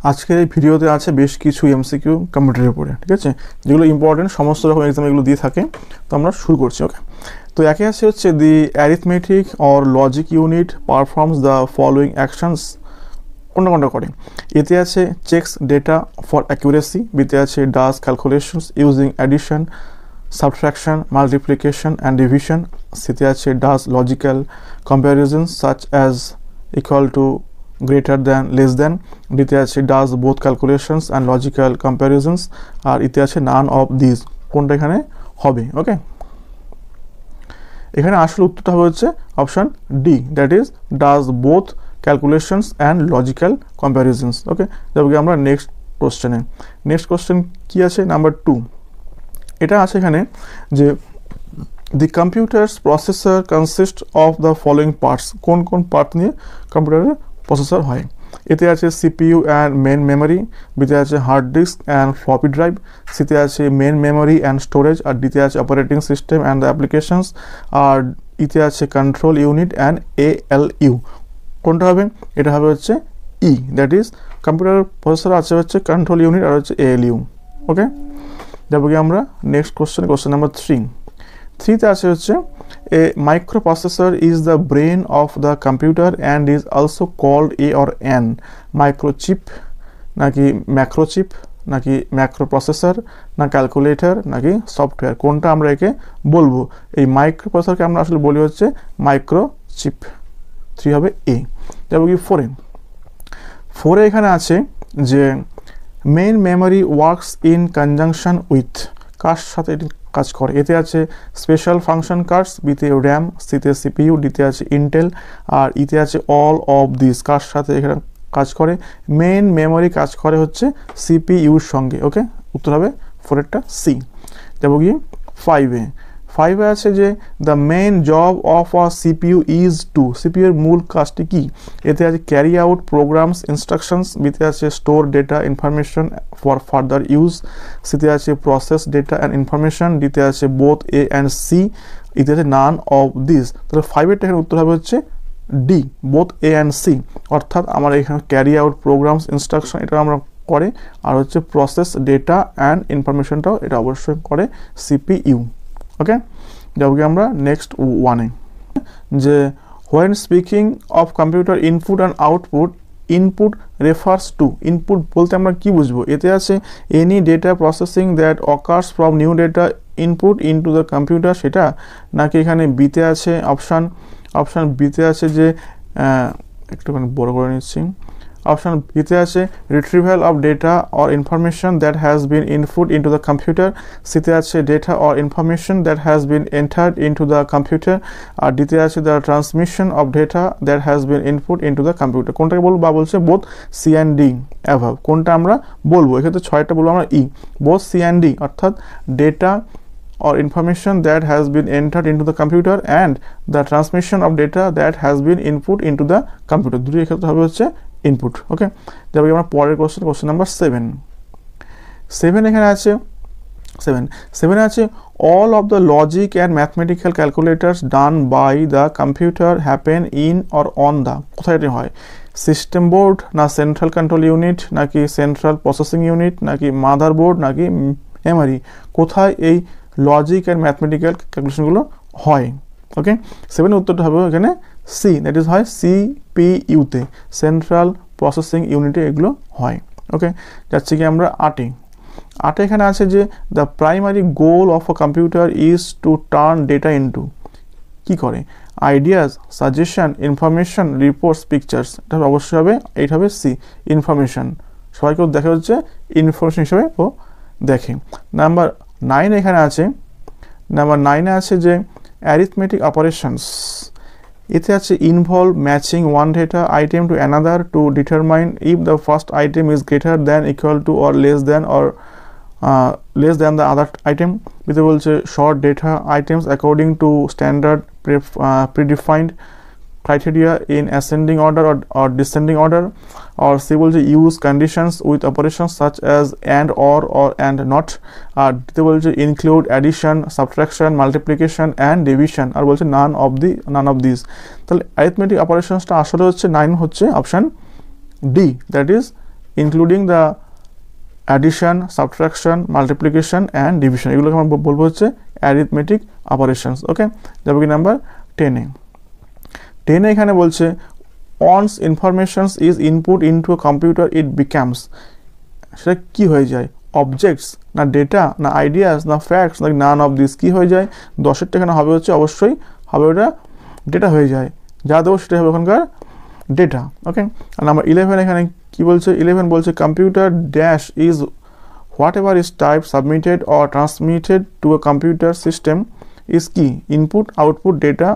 আজকের এই ভিডিওতে আছে বেশ কিছু এমসিকিউ কম্পিউটারের উপরে, ঠিক আছে, যেগুলো ইম্পর্টেন্ট, সমস্ত রকম এক্সাম এগুলো দিয়ে থাকে। তো আমরা শুরু করছি। ওকে, তো একে আছে হচ্ছে the arithmetic or logic unit performs the following actions. কোনটা করে? এতে আছে চেকস ডেটা ফর অ্যাকুরেসি, বিতে আছে does calculations using addition, subtraction, multiplication and division, সিতে আছে does logical কম্প্যারিজনস such as equal to, greater than, less than, ডিতে আছে does both calculations and logical comparisons, আর ইতে আছে none of these। কোনটা এখানে হবে? ওকে, এখানে আসলে উত্তরটা হবে হচ্ছে option D, that is does both calculations and logical comparisons। ওকে, যাবো আমরা নেক্সট কোশ্চেনে। নেক্সট কোশ্চেন কি আছে? নাম্বার 2। এটা আছে এখানে যে the computer's processor consists of the following parts। কোন কোন পার্ট নিয়ে কম্পিউটারের প্রসেসর হয়? এতে আছে সিপিইউ অ্যান্ড মেন মেমোরি, বিতে আছে hard disk and floppy drive, সিতে আছে মেন মেমোরি অ্যান্ড স্টোরেজ, আর ডিতে আছে operating system and the applications, আর ইতে আছে কন্ট্রোল ইউনিট অ্যান্ড এএলইউ। কোনটা হবে? এটা হবে হচ্ছে ই, দ্যাট ইজ কম্পিউটার প্রসেসর আছে হচ্ছে কন্ট্রোল ইউনিট আর হচ্ছে এএলইউ। ওকে, যাবো কি আমরা নেক্সট কোশ্চেন নাম্বার 3। 3তে আছে হচ্ছে a microprocessor is the brain of the computer and is also called a or an microchip, নাকি ম্যাক্রোচিপ, নাকি ম্যাক্রোপ্রসেসর, না ক্যালকুলেটর, নাকি সফটওয়্যার। কোনটা আমরা একে বলবো? এই মাইক্রোপ্রসেসরকে আমরা আসলে বলি হচ্ছে মাইক্রোচিপ। 3 হবে এ। যাবো কি 4-এ। 4-এ এখানে আছে যে main memory works in conjunction with, কার সাথে এটি কাজ করে? এতে আছে স্পেশাল ফাংশন কার্ডস, বিতে র্যাম, সিতে সিপিইউ, ডিতে আছে ইন্টেল, আর ইতে আছে অল অফ দিস। কার সাথে এখানে কাজ করে? মেইন মেমোরি কাজ করে হচ্ছে সিপিইউর সঙ্গে। ওকে, উত্তর হবে 4-এরটা সি। যাবো কি 5-এ। 5-এ আছে যে the main job of a CPU is to, CPU এর মূল কাজটি কি? এতে আছে ক্যারি আউট প্রোগ্রামস ইনস্ট্রাকশনস, বিতে আছে store data information for further use, সিতে আছে প্রসেস ডেটা অ্যান্ড ইনফরমেশন, ডিতে আছে বোথ এ অ্যান্ড সি, ইতে আছে নান অফ দিস। তাহলে 5-এরটা এখানে উত্তর হবে হচ্ছে D, both A and C. অর্থাৎ আমার এখানে ক্যারি আউট প্রোগ্রামস ইনস্ট্রাকশন এটা আমরা করে, আর হচ্ছে প্রসেস ডেটা অ্যান্ড ইনফরমেশনটাও এটা অবশ্যই করে সিপিইউ। ওকে, যাবো কি আমরা নেক্সট 1-এ যে when speaking of computer input and output, input refers to, input বলতে আমরা কি বুঝবো? এতে আছে any data processing that occurs from new data input into the computer, সেটা, নাকি এখানে বিতে আছে অপশান বিতে আছে যে একটুখানি বড় করে নিচ্ছি, অপশন বিতে আছে retrieval of data or information that has been input into the computer, সিতে আছে data or information that has been entered into the computer, আর ডিতে আছে the transmission of data that has been input into the computer. কোনটাকে বলবো? বা বলছে both C and D above. কোনটা আমরা বলবো? এক্ষেত্রে 6টা বলবো আমরা ই, বোথ সি অ্যান্ড ডি, অর্থাৎ data or information that has been entered into the computer and the transmission of data that has been input into the computer। দুটোই এক্ষেত্রে হবে হচ্ছে ইনপুট। ওকে, যাবো আমরা পরের কোশ্চেন নাম্বার 7। 7 এখানে আছে 7 আছে all of the logic and mathematical calculators done by the computer happen in or on the, কোথায় এটা হয়? সিস্টেম বোর্ড, না সেন্ট্রাল কন্ট্রোল ইউনিট, নাকি সেন্ট্রাল প্রসেসিং ইউনিট, নাকি মাদার বোর্ড, নাকি মেমোরি? কোথায় এই লজিক অ্যান্ড ম্যাথমেটিক্যাল ক্যালকুলেশনগুলো হয়? ওকে, 7-এর উত্তরটা হবে এখানে সি, দ্যাট ইজ হয় সিপিইউতে, সেন্ট্রাল প্রসেসিং ইউনিটে এগুলো হয়। ওকে, যাচ্ছে কি আমরা 8-এ। এখানে আছে যে the primary goal of a computer is to turn data into, কি করে? Ideas, suggestion, information, reports, pictures. এটা অবশ্যই হবে, এইটা হবে সি, ইনফরমেশন। সবাইকেও দেখা হচ্ছে ইনফরমেশন হিসেবে ও দেখে। নাম্বার 9 এখানে আছে, নাম্বার 9-এ আছে যে অ্যারিথমেটিক অপারেশনস, এতে আছে involve matching one data item to another to determine if the first item is greater than, equal to, or less than the other item. এতে বলছে short data items according to standard predefined criteria in ascending order or descending order, or সে বলছে use conditions with operations such as and or and not, আর দিতে বলছে include addition, subtraction, multiplication and division, আর বলছে none of these। তাহলে arithmetic operationsটা আসলে হচ্ছে 9 হচ্ছে option D, that is including the addition, subtraction, multiplication and division, এগুলোকে আমরা বলবো হচ্ছে অ্যারিথমেটিক অপারেশনস। ওকে, যাবো কি নাম্বার 10-এ। 10-এ এখানে বলছে once information is input into a computer it becomes, সেটা কি হয়ে যায়, অবজেক্টস না ডেটা না আইডিয়াস না ফ্যাক্টস না নান অফ দিস, কি হয়ে যায়, 10-এরটা এখানে হবে হচ্ছে অবশ্যই হবে ওটা ডেটা হয়ে যায়, যা দেবো সেটা হবে ওখানকার ডেটা। ওকে, আর নাম্বার 11 এখানে কি বলছে, 11 বলছে computer dash is whatever is type submitted or transmitted to a computer system is কি, ইনপুট আউটপুট ডেটা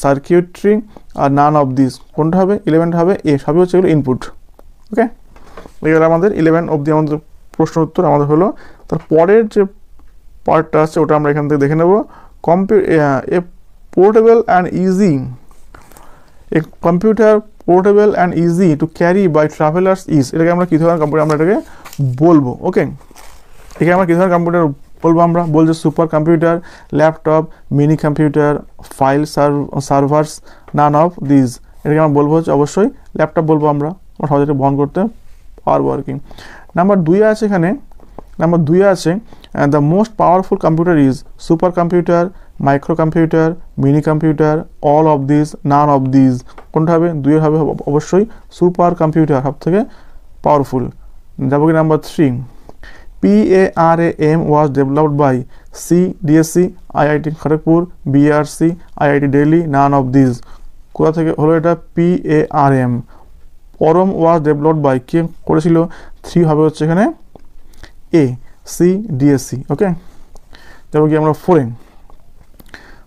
সার্কিউটরি আর নান অফ দিস, কোনটা হবে, 11টা হবে এ, সবই হচ্ছে এগুলো ইনপুট। ওকে, এবার আমাদের 11 অবধি আমাদের প্রশ্ন উত্তর আমাদের হলো। তার পরের যে পার্টটা আছে ওটা আমরা এখান থেকে দেখে নেব। A portable and easy, a computer portable and easy to carry by travellers is, এটাকে আমরা কী ধরনের কম্পিউটার আমরা এটাকে বলবো। ওকে, এখানে আমরা কী ধরনের কম্পিউটার বলবো, আমরা বলছি super computer, laptop, mini computer, file servers, none of these, এটাকে আমরা বলবো হচ্ছে অবশ্যই ল্যাপটপ বলবো আমরা সহজে বহন করতে পারবো আর কি। নাম্বার 2 আছে এখানে, নাম্বার 2 আছে the most powerful computer is super computer, micro computer, mini computer, all of this, naan of this, কোনটা হবে, 2 হবে অবশ্যই সুপার কম্পিউটার সব থেকে পাওয়ারফুল। যাবো কি number 3, PARAM was developed by CDSC, IIT Kharagpur, BRC, IIT Delhi, none of these, কোথা থেকে হলো এটা, PARM। পরম ওয়াজ ডেভেলপড বাই, কে করেছিল, 3 হবে হচ্ছে এখানে এ, CDSC। ওকে, যাবো কি আমরা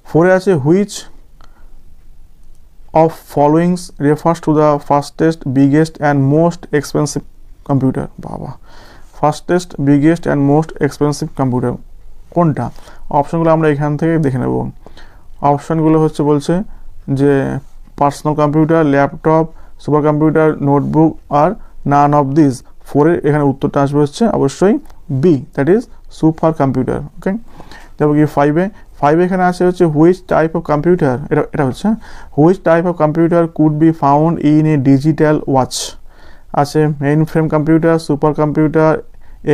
4-এ আছে which of followings refers to the fastest biggest and most expensive computer, বাবা fastest biggest and most expensive computer কোনটা, অপশানগুলো আমরা এখান থেকে দেখে নেব। অপশানগুলো হচ্ছে বলছে যে personal computer, laptop, super computer, notebook আর নান অফ দিস। 4-এর এখানে উত্তরটা আসবে হচ্ছে অবশ্যই B, that is super computer. Okay, তারপর কি 5-এ এখানে আছে হচ্ছে হুইচ টাইপ অফ কম্পিউটার, এটা হচ্ছে which type of computer could be found in a digital watch, আছে main frame computer, super computer,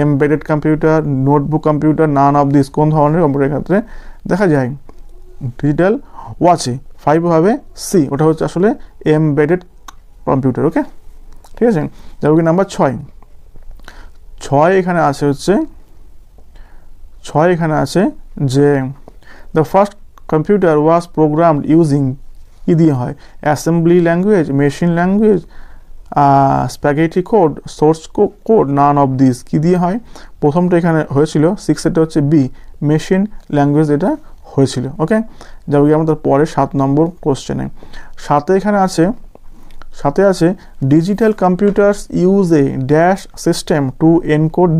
embedded computer, notebook computer, none of this, কোন ধরনের কম্পিউটার ক্ষেত্রে দেখা যায় ডিজিটাল ওয়াচে। 5 হবে সি, ওটা হচ্ছে আসলে এমবেডেড কম্পিউটার। ওকে, ঠিক আছে, যাবো কি নাম্বার 6 এখানে আছে হচ্ছে 6 এখানে আছে যে the first computer was programmed using, কি দিয়ে হয়, assembly language, machine language, spaghetti code, source code, naan of this, কি দিয়ে হয়, প্রথমটা এখানে হয়েছিল 6-এরটা হচ্ছে বি, মেশিন ল্যাঙ্গুয়েজ এটা হয়েছিল। ওকে, যাবো কি আমাদের পরে 7 নম্বর কোশ্চেনে। 7-এ এখানে আছে, 7-এ আছে digital computers use a dash system to encode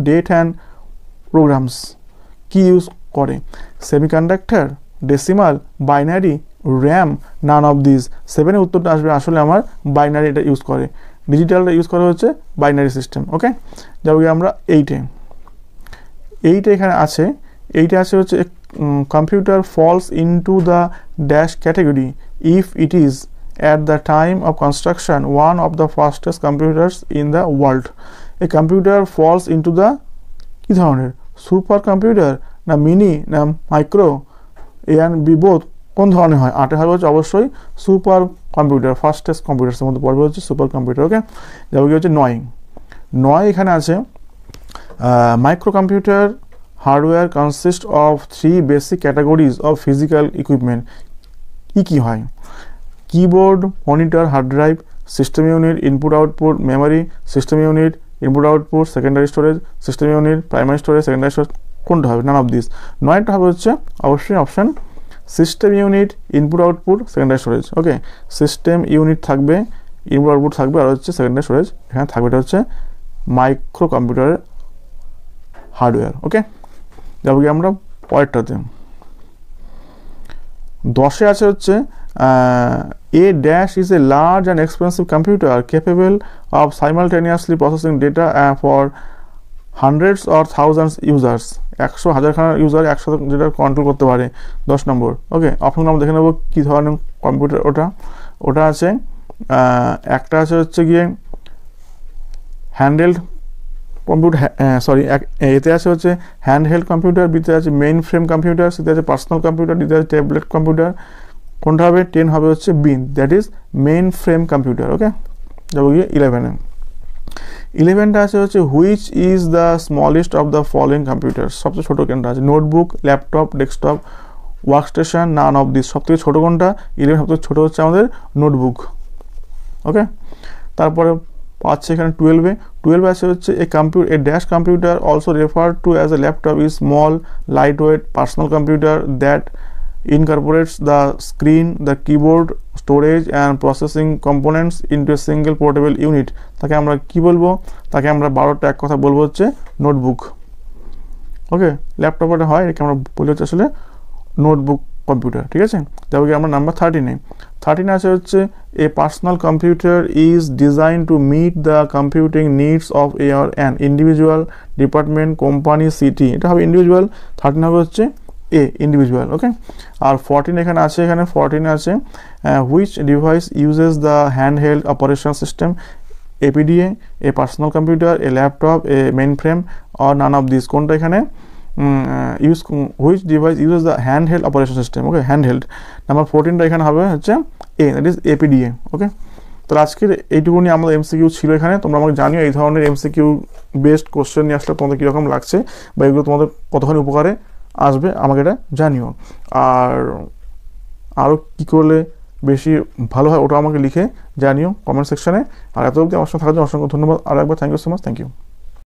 date and programs, কি ইউজ করে, semiconductor, decimal, binary, RAM, none of this. 7-এর উত্তরটা আসবে আসলে আমার বাইনারি এটা ইউজ করে, ডিজিটালটা ইউজ করা হচ্ছে বাইনারি সিস্টেম। ওকে, যাবো কি আমরা 8-এ এখানে আছে, 8-এ আছে হচ্ছে computer falls into the dash category if it is at the time of construction one of the fastest computers in the world, a computer falls into the কি ধরনের, সুপার কম্পিউটার না মিনি না micro, A and B both, কোন ধরনের হয়, 8-এ হবে হচ্ছে অবশ্যই সুপার কম্পিউটার, ফাস্টেস্ট কম্পিউটারের মধ্যে পড়বে হচ্ছে সুপার কম্পিউটার। ওকে, যাবো কি হচ্ছে 9 এখানে আছে micro computer hardware consist of 3 basic categories of physical equipment, কি হয়, keyboard, monitor, hard drive, system unit, input output, memory, system unit, input output, secondary storage, system unit, primary storage, secondary storage, কোনটা হবে, নান of this. 9টা হবে হচ্ছে অবশ্যই option system unit, input output, secondary storage. Okay, system unit থাকবে, input output থাকবে আর হচ্ছে secondary storage এখানে থাকবে, এটা হচ্ছে মাইক্রো কম্পিউটারের হার্ডওয়্যার। ওকে, যাবো কি আমরা পরেরটাতে। 10-এ আছে হচ্ছে A dash is a large and expensive computer capable of simultaneously processing data for hundreds or thousands users, 100,000 user একসাথে যেটা কন্ট্রোল করতে পারে। 10 নম্বর। ওকে, অপশন আমরা দেখে নেবো কি ধরনের কম্পিউটার ওটা আছে একটা আছে হচ্ছে গিয়ে হ্যান্ডহেল্ড কম্পিউটার, সরি এতে আছে হচ্ছে হ্যান্ডহেল্ড কম্পিউটার, বিতে আছে মেইন ফ্রেম কম্পিউটার, সিতে আছে পার্সোনাল কম্পিউটার, ডিতে আছে ট্যাবলেট কম্পিউটার। কোনটা হবে? 10 হবে হচ্ছে B, that is main frame computer. Okay, যাবো গিয়ে 11-এ। 11টা আছে হচ্ছে which is the smallest of the following computer, সবচেয়ে ছোটো কোনটা আছে? Notebook, laptop, desktop, workstation, none of this. সবথেকে ছোটো কোনটা? 11 সবথেকে ছোটো হচ্ছে আমাদের নোটবুক। ওকে, তারপরে পাচ্ছে এখানে 12 আছে হচ্ছে a dash computer also refer to as a laptop is small light weight personal computer that incorporates the screen, the keyboard, storage and processing components into a single portable unit। তাকে আমরা কি বলবো? তাকে আমরা 12টা এক কথা বলবো হচ্ছে নোটবুক। ওকে, ল্যাপটপে হয়, এটাকে আমরা বলি হচ্ছে আসলে নোটবুক কম্পিউটার। ঠিক আছে, যাবো কি আমরা নাম্বার 13-এ। 13 আছে হচ্ছে a personal computer is design to meet the computing needs of an individual, department, company, city. এটা হবে ইন্ডিভিজুয়াল, 13 হবে হচ্ছে এ ইন্ডিভিজুয়াল। ওকে, আর 14 এখানে আছে, এখানে 14 আছে which device uses the handheld operation system, a PDA, a personal computer, a laptop, a main frame or none of this. কোনটা এখানে? Which device uses the handheld operation system. Okay, handheld. Number 14টা এখানে হবে হচ্ছে এ, দ্যাট ইজ এপিডিএ। ওকে, তো আজকের এইটুকুনি আমাদের এমসিকিউ ছিল এখানে। তোমরা আমাকে জানিও এই ধরনের এমসিকিউ বেস্ট কোশ্চেন নিয়ে আসলে তোমাদের কীরকম লাগছে বা এগুলো তোমাদের কতখানি উপকারে আসবে আমাকে এটা জানিও। আর আরও কী করলে বেশি ভালো হয় ওটা আমাকে লিখে জানিও কমেন্ট সেকশানে। আর এত অবধি আমার সঙ্গে থাকার জন্য অসংখ্য ধন্যবাদ। আর একবার thank you so much, thank you.